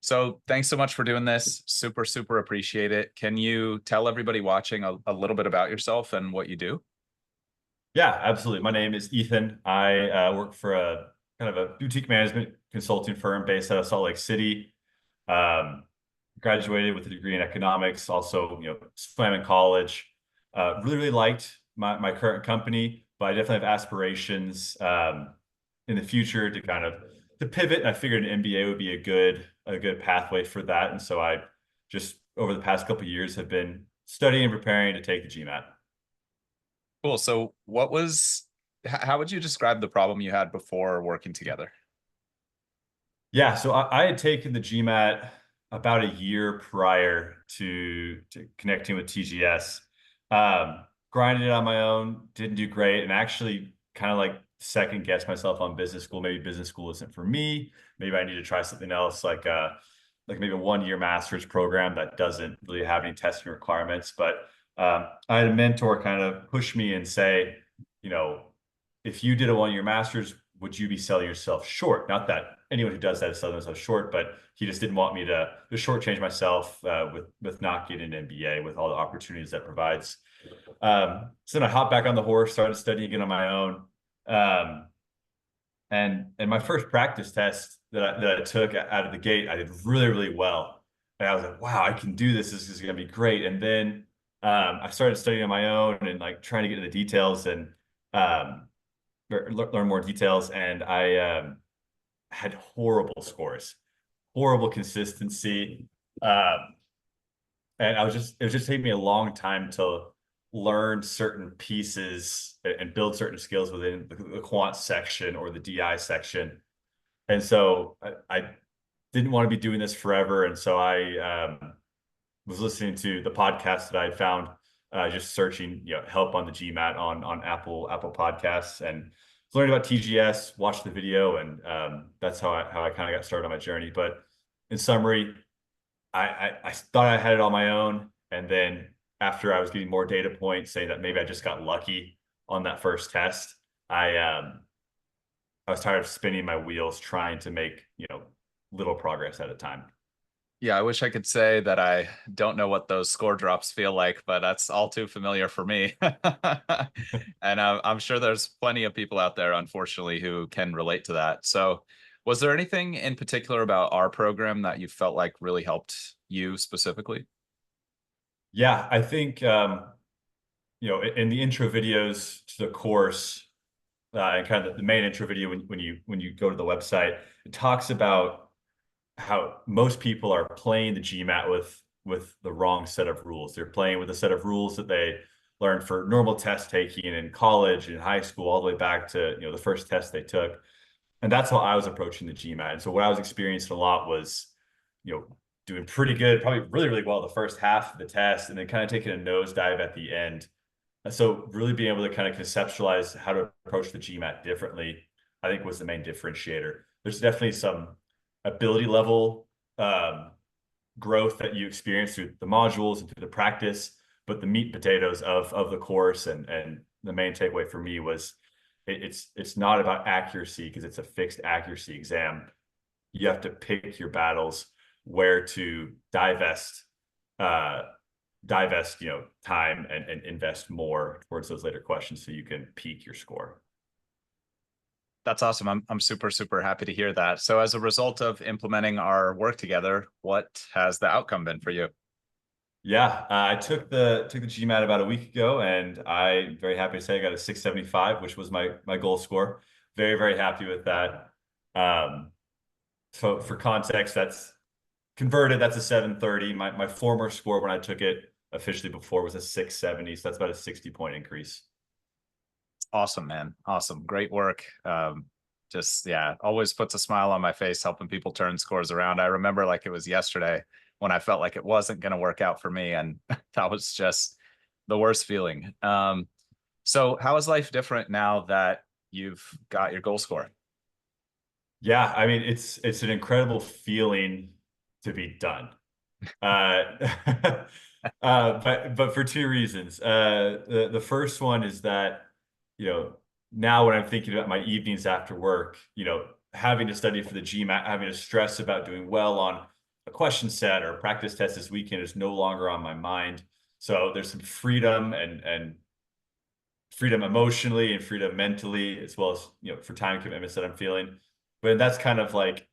So thanks so much for doing this. Super, super appreciate it. Can you tell everybody watching a little bit about yourself and what you do? Yeah, absolutely. My name is Ethan. I work for a kind of a boutique management consulting firm based out of Salt Lake City. Um, Graduated with a degree in economics, also, swam in college. Really liked my current company, but I definitely have aspirations in the future to kind of to pivot. And I figured an MBA would be a good pathway for that. And so I just over the past couple of years have been studying and preparing to take the GMAT. Cool. So how would you describe the problem you had before working together? Yeah, so I had taken the GMAT about a year prior to connecting with TGS. Grinded it on my own, didn't do great, and actually kind of like second guessed myself on business school. Maybe business school isn't for me. Maybe I need to try something else, like maybe a 1 year master's program that doesn't really have any testing requirements. But I had a mentor kind of push me and say, you know, if you did a 1 year master's, would you be selling yourself short? Not that anyone who does that is selling themselves short, but he just didn't want me to shortchange myself with not getting an MBA with all the opportunities that provides. So then I hopped back on the horse, started studying again on my own. Um, and my first practice test that I took out of the gate, I did really, really well. And I was like, wow, I can do this. This is going to be great. And then I started studying on my own and like trying to get into the details and um, learn more details. And I had horrible scores, horrible consistency. Um, and it was just taking me a long time to learn certain pieces and build certain skills within the quant section or the DI section. And so I didn't want to be doing this forever. And so I was listening to the podcast that I had found, just searching, help on the GMAT on Apple Podcasts, and learned about TGS, watched the video, and that's how I kind of got started on my journey. But in summary, I thought I had it on my own, and then after I was getting more data points saying that maybe I just got lucky on that first test, I was tired of spinning my wheels trying to make little progress at a time. Yeah, I wish I could say that I don't know what those score drops feel like, but that's all too familiar for me. And I'm sure there's plenty of people out there, unfortunately, who can relate to that. So, was there anything in particular about our program that you felt like really helped you specifically? Yeah, I think in the intro videos to the course, and kind of the main intro video when you go to the website, it talks about how most people are playing the GMAT with the wrong set of rules. They're playing with a set of rules that they learned for normal test taking in college and high school, all the way back to the first test they took. And that's how I was approaching the GMAT. And so what I was experiencing a lot was, you know, doing pretty good, probably really, really well the first half of the test, and then kind of taking a nosedive at the end. And so really being able to kind of conceptualize how to approach the GMAT differently, I think was the main differentiator. There's definitely some ability level growth that you experience through the modules and through the practice, but the meat and potatoes of the course and the main takeaway for me was it's not about accuracy because it's a fixed accuracy exam. You have to pick your battles where to uh, divest, time and invest more towards those later questions so you can peak your score. That's awesome. I'm super, super happy to hear that. So, as a result of implementing our work together, what has the outcome been for you? Yeah, I took the GMAT about a week ago, and I'm very happy to say I got a 675, which was my goal score. Very, very happy with that. Um, so for context, that's converted, that's a 730. My former score when I took it officially before was a 670, so that's about a 60-point increase. Awesome, man. Awesome. Great work. Just, yeah, always puts a smile on my face helping people turn scores around. I remember like it was yesterday when I felt like it wasn't going to work out for me. And that was just the worst feeling. So, how is life different now that you've got your goal score? Yeah, I mean it's an incredible feeling to be done. Uh, but for two reasons. The first one is that, now when I'm thinking about my evenings after work, having to study for the GMAT, having to stress about doing well on a question set or a practice test this weekend is no longer on my mind. So there's some freedom and freedom emotionally and freedom mentally, as well as, for time commitments that I'm feeling. But that's kind of like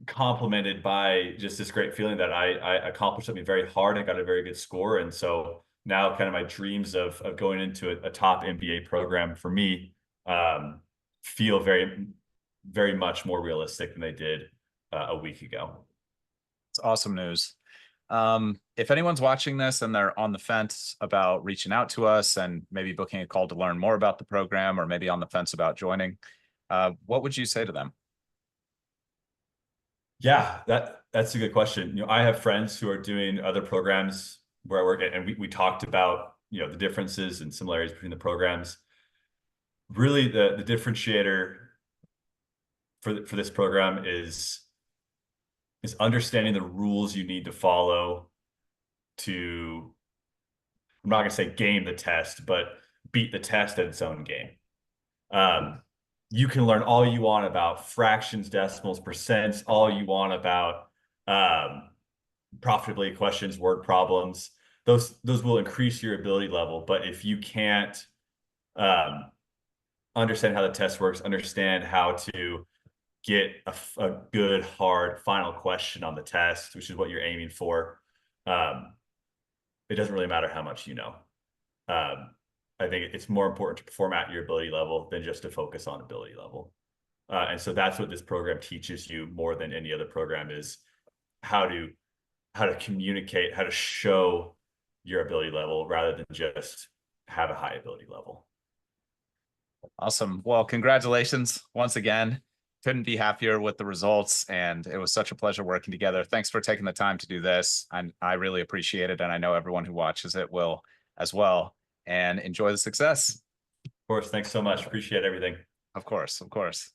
complemented by just this great feeling that I accomplished something very hard and got a very good score. And so now kind of my dreams of going into a top MBA program for me feel very, very much more realistic than they did a week ago. It's awesome news. If anyone's watching this and they're on the fence about reaching out to us and maybe booking a call to learn more about the program, or maybe on the fence about joining, what would you say to them? Yeah, that's a good question. I have friends who are doing other programs where I work at, and we talked about, the differences and similarities between the programs. Really, the differentiator for this program is understanding the rules you need to follow to, I'm not gonna say game the test, but beat the test at its own game. Um, you can learn all you want about fractions, decimals, percents, all you want about um, profitability questions, word problems. Those will increase your ability level. But if you can't um, understand how the test works, understand how to get a good, hard final question on the test, which is what you're aiming for, um, it doesn't really matter how much you know. Um, I think it's more important to perform at your ability level than just to focus on ability level. And so that's what this program teaches you more than any other program is how to communicate, how to show your ability level rather than just have a high ability level. Awesome. Well, congratulations once again. Couldn't be happier with the results, and it was such a pleasure working together. Thanks for taking the time to do this. I really appreciate it, and I know everyone who watches it will as well. And enjoy the success. Of course, thanks so much. Appreciate everything. Of course, of course.